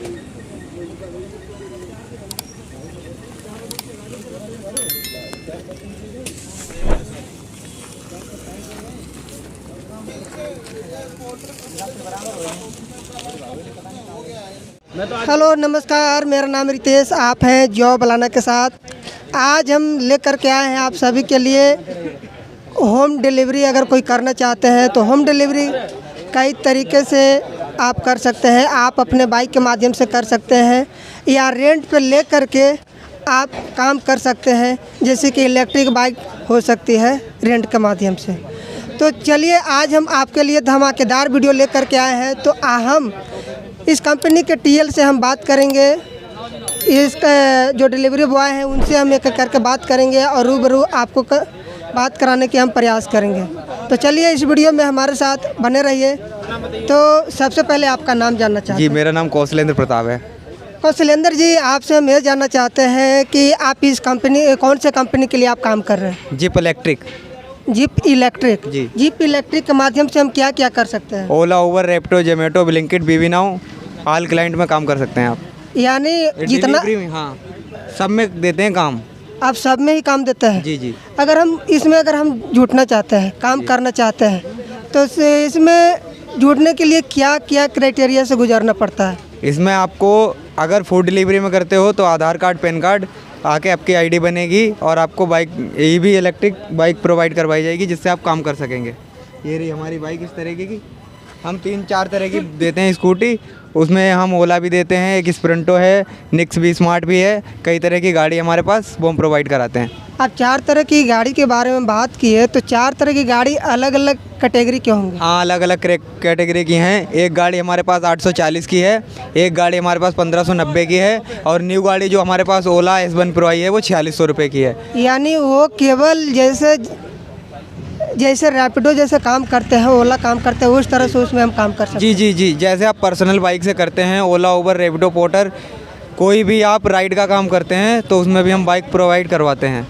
Hello नमस्कार, मेरा नाम रितेश, आप हैं जॉब लाना के साथ। आज हम लेकर के आए हैं आप सभी के लिए होम डिलीवरी। अगर कोई करना चाहते हैं तो होम डिलीवरी कई तरीके से आप कर सकते हैं। आप अपने बाइक के माध्यम से कर सकते हैं या रेंट पे ले करके आप काम कर सकते हैं, जैसे कि इलेक्ट्रिक बाइक हो सकती है रेंट के माध्यम से। तो चलिए आज हम आपके लिए धमाकेदार वीडियो लेकर के आए हैं। तो हम इस कंपनी के टीएल से हम बात करेंगे, इसका जो डिलीवरी बॉय हैं उनसे हम एक करके बात करेंगे और रूबरू आपको बात कराने की हम प्रयास करेंगे। तो चलिए इस वीडियो में हमारे साथ बने रहिए। तो सबसे पहले आपका नाम जानना चाहते हैं। जी, मेरा नाम कौशलेंद्र प्रताप है। कौशलेंद्र जी, आपसे हम ये जानना चाहते हैं कि आप इस कंपनी कौन से कंपनी के लिए आप काम कर रहे हैं? Jeep electric. जीप इलेक्ट्रिक जी। जीप इलेक्ट्रिक के माध्यम से हम क्या क्या कर सकते हैं? ओला, उबर, रैपिडो, जोमेटो, ब्लिंकिट, बीबी नाउ, ऑल क्लाइंट में काम कर सकते हैं आप। यानी जितना डिलीवरी में, हाँ, सब में देते हैं काम। आप सब में ही काम देते हैं? जी जी। अगर हम जुटना चाहते हैं, काम करना चाहते हैं, तो इसमें जुटने के लिए क्या क्या क्राइटेरिया से गुजरना पड़ता है? इसमें आपको अगर फूड डिलीवरी में करते हो तो आधार कार्ड, पैन कार्ड आके आपकी आईडी बनेगी और आपको बाइक भी इलेक्ट्रिक बाइक प्रोवाइड करवाई जाएगी, जिससे आप काम कर सकेंगे। ये रही हमारी बाइक इस तरीके की। हम 3-4 तरह की देते हैं स्कूटी। उसमें हम ओला भी देते हैं, एक स्प्रिंटो है, निक्स भी, स्मार्ट भी है। कई तरह की गाड़ी हमारे पास वो हम प्रोवाइड कराते हैं। आप 4 तरह की गाड़ी के बारे में बात की है, तो 4 तरह की गाड़ी अलग अलग कैटेगरी के होंगे? हाँ, अलग अलग कैटेगरी की हैं। एक गाड़ी हमारे पास 840 की है, एक गाड़ी हमारे पास 1590 की है और न्यू गाड़ी जो हमारे पास ओला S1 प्रो आई है वो 4600 रुपये की है। यानी वो केवल जैसे रैपिडो जैसे काम करते हैं, ओला काम करते हैं, उस तरह से उसमें हम काम कर सकते हैं? जी जी जी। जैसे आप पर्सनल बाइक से करते हैं, ओला, उबर, रैपिडो, पोर्टर, कोई भी आप राइड का काम करते हैं तो उसमें भी हम बाइक प्रोवाइड करवाते हैं।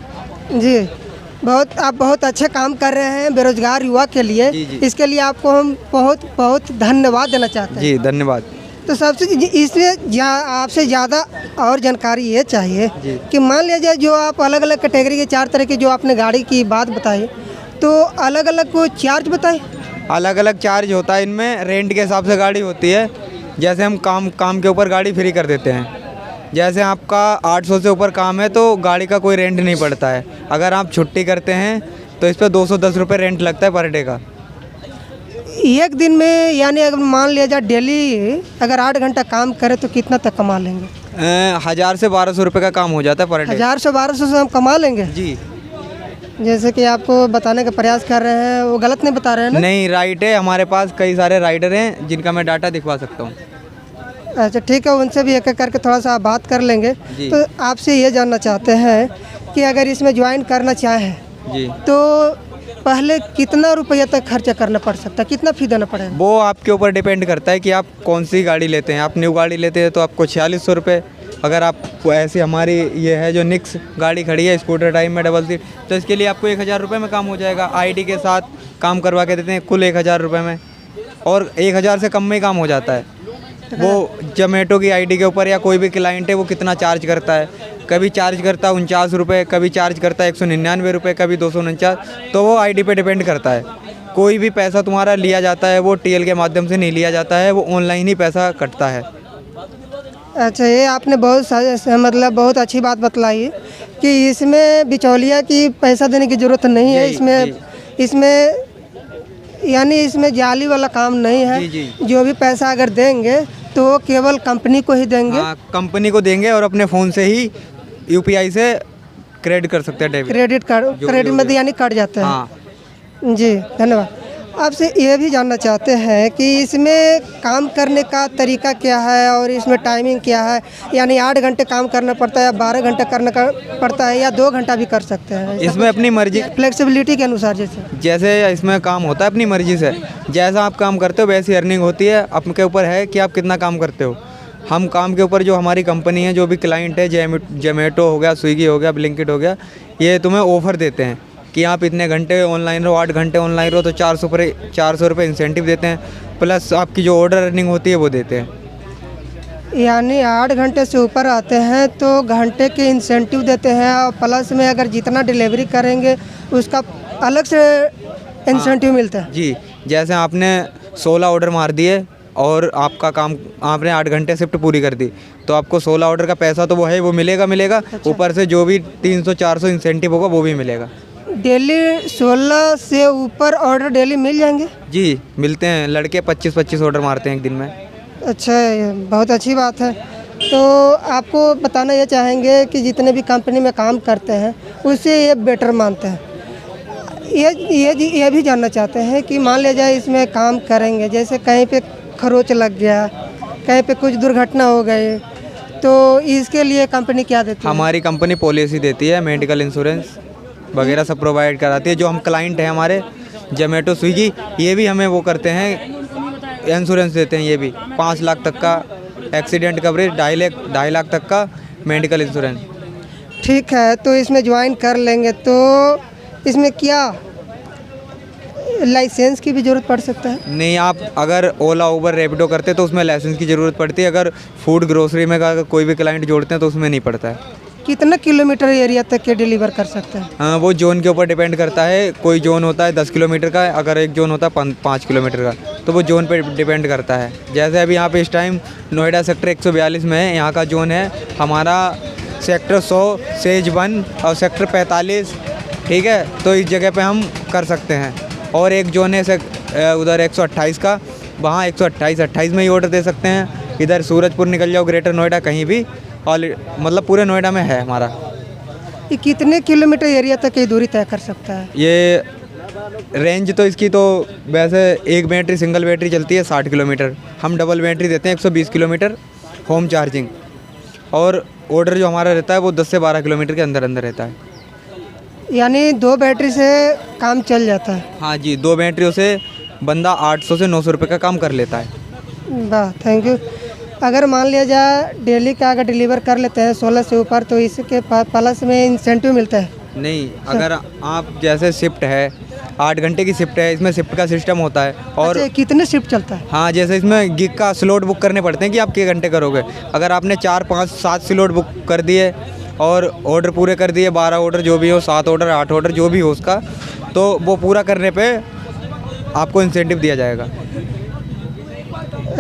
जी, आप बहुत अच्छे काम कर रहे हैं बेरोजगार युवा के लिए। जी। इसके लिए आपको हम बहुत बहुत धन्यवाद देना चाहते हैं। जी, धन्यवाद। तो सबसे इसमें आपसे ज़्यादा और जानकारी ये चाहिए कि मान लीजिए जो आप अलग अलग कैटेगरी के 4 तरह की जो आपने गाड़ी की बात बताई, तो अलग अलग को चार्ज बताए? अलग अलग चार्ज होता है इनमें, रेंट के हिसाब से गाड़ी होती है। जैसे हम काम के ऊपर गाड़ी फ्री कर देते हैं। जैसे आपका 800 से ऊपर काम है तो गाड़ी का कोई रेंट नहीं पड़ता है। अगर आप छुट्टी करते हैं तो इस पर 210 रुपये रेंट लगता है पर डे का। एक दिन में यानी अगर मान लिया जाए डेली अगर 8 घंटा काम करें तो कितना तक कमा लेंगे? 1000 से 1200 रुपये का काम हो जाता है पर डे। 1000 से 1200 से हम कमा लेंगे? जी। जैसे कि आपको बताने का प्रयास कर रहे हैं, वो गलत नहीं बता रहे हैं ना? नहीं, राइट है। हमारे पास कई सारे राइडर हैं जिनका मैं डाटा दिखवा सकता हूँ। अच्छा ठीक है, उनसे भी एक एक करके थोड़ा सा बात कर लेंगे। तो आपसे ये जानना चाहते हैं कि अगर इसमें ज्वाइन करना चाहें जी तो पहले कितना रुपया तक खर्चा करना पड़ सकता है, कितना फ़ी देना पड़ेगा? वो आपके ऊपर डिपेंड करता है कि आप कौन सी गाड़ी लेते हैं। आप न्यू गाड़ी लेते हैं तो आपको 4600 रुपये। अगर आप ऐसी हमारी ये है जो निक्स गाड़ी खड़ी है स्कूटर टाइप में डबल सीट, तो इसके लिए आपको 1000 रुपये में काम हो जाएगा। आईडी के साथ काम करवा के देते हैं कुल 1000 रुपये में, और 1000 से कम में ही काम हो जाता है। वो जोमेटो की आईडी के ऊपर या कोई भी क्लाइंट है वो कितना चार्ज करता है, कभी चार्ज करता है 49 रुपये, कभी चार्ज करता है 199 रुपये, कभी 249, तो वो आईडी पे डिपेंड करता है। कोई भी पैसा तुम्हारा लिया जाता है वो टीएल के माध्यम से नहीं लिया जाता है, वो ऑनलाइन ही पैसा कटता है। अच्छा, ये आपने बहुत अच्छी बात बतलाई कि इसमें बिचौलिया की पैसा देने की ज़रूरत नहीं है। इसमें यानी इसमें जाली वाला काम नहीं है। जी। जो भी पैसा अगर देंगे तो वो केवल कंपनी को ही देंगे। हाँ, कंपनी को देंगे और अपने फ़ोन से ही यूपीआई से क्रेडिट कर सकते हैं, डेबिट क्रेडिट में यानी कट जाते हैं। हाँ जी, धन्यवाद। आपसे ये भी जानना चाहते हैं कि इसमें काम करने का तरीका क्या है और इसमें टाइमिंग क्या है? यानी 8 घंटे काम करना पड़ता है या 12 घंटे करना पड़ता है या 2 घंटा भी कर सकते हैं? इसमें अपनी मर्जी, फ्लेक्सिबिलिटी के अनुसार जैसे इसमें काम होता है अपनी मर्जी से। जैसा आप काम करते हो वैसी अर्निंग होती है। आपके ऊपर है कि आप कितना काम करते हो। हम काम के ऊपर जो हमारी कंपनी है, जो भी क्लाइंट है, जोमेटो हो गया, स्विगी हो गया, ब्लिंकिट हो गया, ये तुम्हें ऑफ़र देते हैं कि आप इतने घंटे ऑनलाइन रहो, 8 घंटे ऑनलाइन रहो तो 400 रुपये इंसेंटिव देते हैं, प्लस आपकी जो ऑर्डर अर्निंग होती है वो देते हैं। यानी 8 घंटे से ऊपर आते हैं तो घंटे के इंसेंटिव देते हैं, और प्लस में अगर जितना डिलीवरी करेंगे उसका अलग से इंसेंटिव मिलता है। जी, जैसे आपने 16 ऑर्डर मार दिए और आपका काम आपने 8 घंटे शिफ्ट पूरी कर दी, तो आपको 16 ऑर्डर का पैसा तो वो है, वो मिलेगा। ऊपर से जो भी 300-400 इंसेंटिव होगा वो भी मिलेगा। डेली 16 से ऊपर ऑर्डर डेली मिल जाएंगे? जी, मिलते हैं। लड़के 25-25 ऑर्डर मारते हैं एक दिन में। अच्छा, ये बहुत अच्छी बात है। तो आपको बताना ये चाहेंगे कि जितने भी कंपनी में काम करते हैं उससे ये बेटर मानते हैं। ये भी जानना चाहते हैं कि मान लिया जाए इसमें काम करेंगे, जैसे कहीं पे खरोच लग गया, कहीं पे कुछ दुर्घटना हो गई, तो इसके लिए कंपनी क्या देती है? हमारी कंपनी पॉलिसी देती है, मेडिकल इंश्योरेंस वगैरह सब प्रोवाइड कराती है। जो हम क्लाइंट हैं हमारे जोमेटो, स्विगी, ये भी हमें वो करते हैं, इंश्योरेंस देते हैं। ये भी 5 लाख तक का एक्सीडेंट कवरेज, 2.5 लाख तक का मेडिकल इंश्योरेंस। ठीक है, तो इसमें ज्वाइन कर लेंगे तो इसमें क्या लाइसेंस की भी ज़रूरत पड़ सकता है? नहीं, आप अगर ओला, उबर, रैपिडो करते तो उसमें लाइसेंस की ज़रूरत पड़ती है। अगर फूड ग्रोसरी में अगर कोई भी क्लाइंट जोड़ते हैं तो उसमें नहीं पड़ता है। कितना किलोमीटर एरिया तक के डिलीवर कर सकते हैं? हाँ, वो जोन के ऊपर डिपेंड करता है। कोई जोन होता है 10 किलोमीटर का, अगर एक जोन होता है 5 किलोमीटर का, तो वो जोन पे डिपेंड करता है। जैसे अभी यहाँ पे इस टाइम नोएडा सेक्टर 142 में है, यहाँ का जोन है हमारा सेक्टर 100, सेज 1 और सेक्टर 45, ठीक है। तो इस जगह पे हम कर सकते हैं। और एक जोन है उधर 128 का, वहाँ 128 में ही ऑर्डर दे सकते हैं। इधर सूरजपुर निकल जाओ, ग्रेटर नोएडा, कहीं भी, और मतलब पूरे नोएडा में है हमारा। ये कितने किलोमीटर एरिया तक की दूरी तय कर सकता है? ये रेंज तो इसकी तो वैसे एक बैटरी, सिंगल बैटरी चलती है 60 किलोमीटर। हम डबल बैटरी देते हैं 120 किलोमीटर होम चार्जिंग। और ऑर्डर जो हमारा रहता है वो 10 से 12 किलोमीटर के अंदर रहता है। यानी 2 बैटरी से काम चल जाता है? हाँ जी, 2 बैटरियों से बंदा 800 से 900 रुपये का काम कर लेता है। वाह, थैंक यू। अगर मान लिया जाए डेली का अगर डिलीवर कर लेते हैं 16 से ऊपर, तो इसके प्लस में इंसेंटिव मिलता है? नहीं, अगर आप जैसे शिफ्ट है, 8 घंटे की शिफ्ट है, इसमें शिफ्ट का सिस्टम होता है। और अच्छा, कितने शिफ्ट चलता है? हाँ, जैसे इसमें गिग का स्लॉट बुक करने पड़ते हैं कि आप कितने घंटे करोगे। अगर आपने 4, 5, 7 स्लॉट बुक कर दिए और ऑर्डर पूरे कर दिए, 12 ऑर्डर जो भी हो, 7 ऑर्डर, 8 ऑर्डर जो भी हो उसका, तो वो पूरा करने पे आपको इंसेंटिव दिया जाएगा।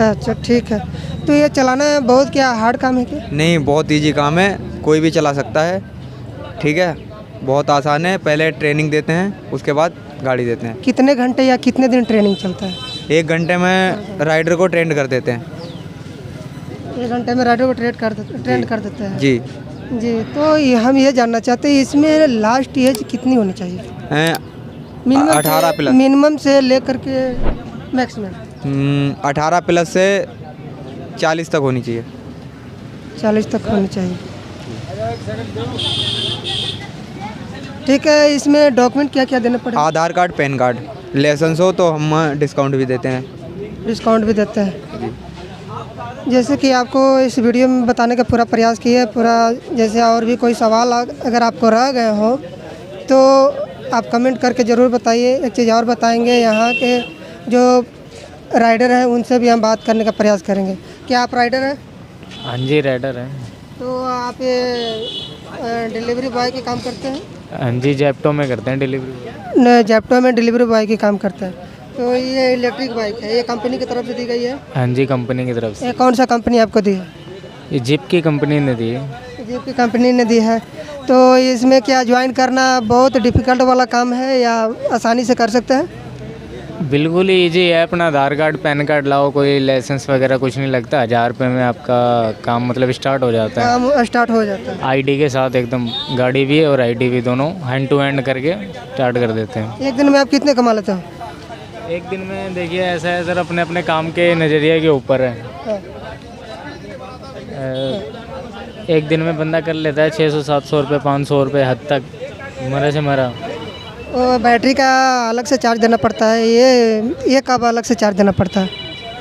अच्छा, ठीक है। तो ये चलाना बहुत क्या हार्ड काम है क्या? नहीं, बहुत इजी काम है, कोई भी चला सकता है, ठीक है। बहुत आसान है। पहले ट्रेनिंग देते हैं, उसके बाद गाड़ी देते हैं। कितने घंटे या कितने दिन ट्रेनिंग चलता है? 1 घंटे में राइडर को ट्रेंड कर देते हैं। 1 घंटे में राइडर को ट्रेंड कर देते हैं? जी जी। तो हम ये जानना चाहते हैं इसमें लास्ट एज कितनी होनी चाहिए? 18 प्लस। मिनिमम से लेकर के मैक्सिमम? 18 प्लस से 40 तक होनी चाहिए। 40 तक होनी चाहिए। ठीक है, इसमें डॉक्यूमेंट क्या क्या देने पड़ेंगे? आधार कार्ड, पैन कार्ड, लाइसेंस हो तो हम डिस्काउंट भी देते हैं। डिस्काउंट भी देते हैं? जैसे कि आपको इस वीडियो में बताने का पूरा प्रयास किया पूरा। जैसे और भी कोई सवाल अगर आपको रह गए हो तो आप कमेंट करके ज़रूर बताइए। एक चीज़ और बताएंगे, यहाँ के जो राइडर हैं उनसे भी हम बात करने का प्रयास करेंगे। क्या आप राइडर हैं? हाँ जी, राइडर हैं। तो आप ये डिलीवरी बॉय के काम करते हैं? हाँ जी, जेप्टो में करते हैं डिलीवरी। जेप्टो में डिलीवरी बॉय की काम करते हैं। तो ये इलेक्ट्रिक बाइक है, ये कंपनी की तरफ से दी गई है? हाँ जी, कंपनी की तरफ से। ये कौन सा कंपनी आपको दी है? ये जिप की कंपनी ने दी है। जिप की कंपनी ने दी है। तो इसमें क्या ज्वाइन करना बहुत डिफ़िकल्ट वाला काम है या आसानी से कर सकते हैं? बिल्कुल ही ईजी है। अपना आधार कार्ड, पैन कार्ड लाओ, कोई लाइसेंस वगैरह कुछ नहीं लगता। 1000 रुपये में आपका काम मतलब स्टार्ट हो जाता है। काम स्टार्ट हो जाता है आईडी के साथ एकदम। गाड़ी भी और आईडी भी, दोनों हैंड टू हैंड करके स्टार्ट कर देते हैं। एक दिन में आप कितने कमा लेते हो? एक दिन में देखिए ऐसा है सर, अपने अपने काम के नज़रिए के ऊपर है। हाँ। एक दिन में बंदा कर लेता है 600-700 रुपये, 500 रुपये हद तक, मरा से मरा। और बैटरी का अलग से चार्ज देना पड़ता है, ये कब अलग से चार्ज देना पड़ता है?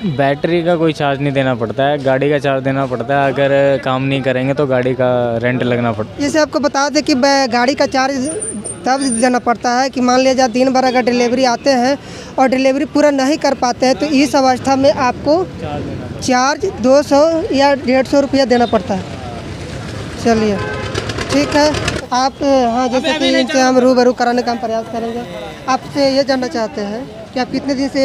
बैटरी का कोई चार्ज नहीं देना पड़ता है, गाड़ी का चार्ज देना पड़ता है। अगर काम नहीं करेंगे तो गाड़ी का रेंट लगना पड़ता जैसे आपको बता दें कि गाड़ी का चार्ज तब देना पड़ता है कि मान लिया दिन भर अगर डिलीवरी आते हैं और डिलीवरी पूरा नहीं कर पाते हैं तो इस अवस्था में आपको चार्ज 200 या 150 रुपया देना पड़ता है। चलिए ठीक है, आप हाँ जैसे कि इनसे हम रूबरू कराने का हम प्रयास करेंगे। आपसे ये जानना चाहते हैं कि आप कितने दिन से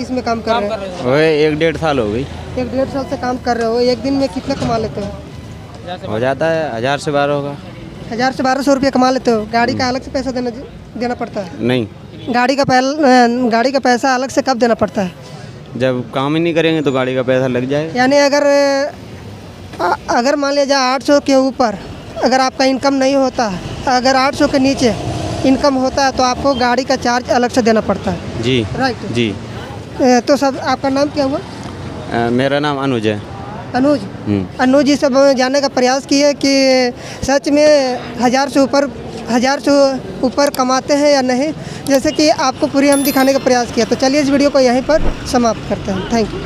इसमें काम कर रहे हैं? वो 1-1.5 साल हो गई। 1-1.5 साल से काम कर रहे हो। एक दिन में कितना कमा लेते हो? हो जाता है 1000 से 1200 का। 1000 से 1200 रुपया कमा लेते हो। गाड़ी का अलग से पैसा देना पड़ता है? नहीं, गाड़ी का पैसा अलग से कब देना पड़ता है? जब काम ही नहीं करेंगे तो गाड़ी का पैसा लग जाएगा। यानी अगर मान लिया जाए 800 के ऊपर अगर आपका इनकम नहीं होता, अगर 800 के नीचे इनकम होता है तो आपको गाड़ी का चार्ज अलग से देना पड़ता है। जी राइट जी। तो सब आपका नाम क्या हुआ? मेरा नाम अनुज है। अनुज। अनुज जी सब जानने का प्रयास किए कि सच में 1000 से ऊपर कमाते हैं या नहीं, जैसे कि आपको पूरी हम दिखाने का प्रयास किया। तो चलिए इस वीडियो को यहीं पर समाप्त करते हैं। Thank you.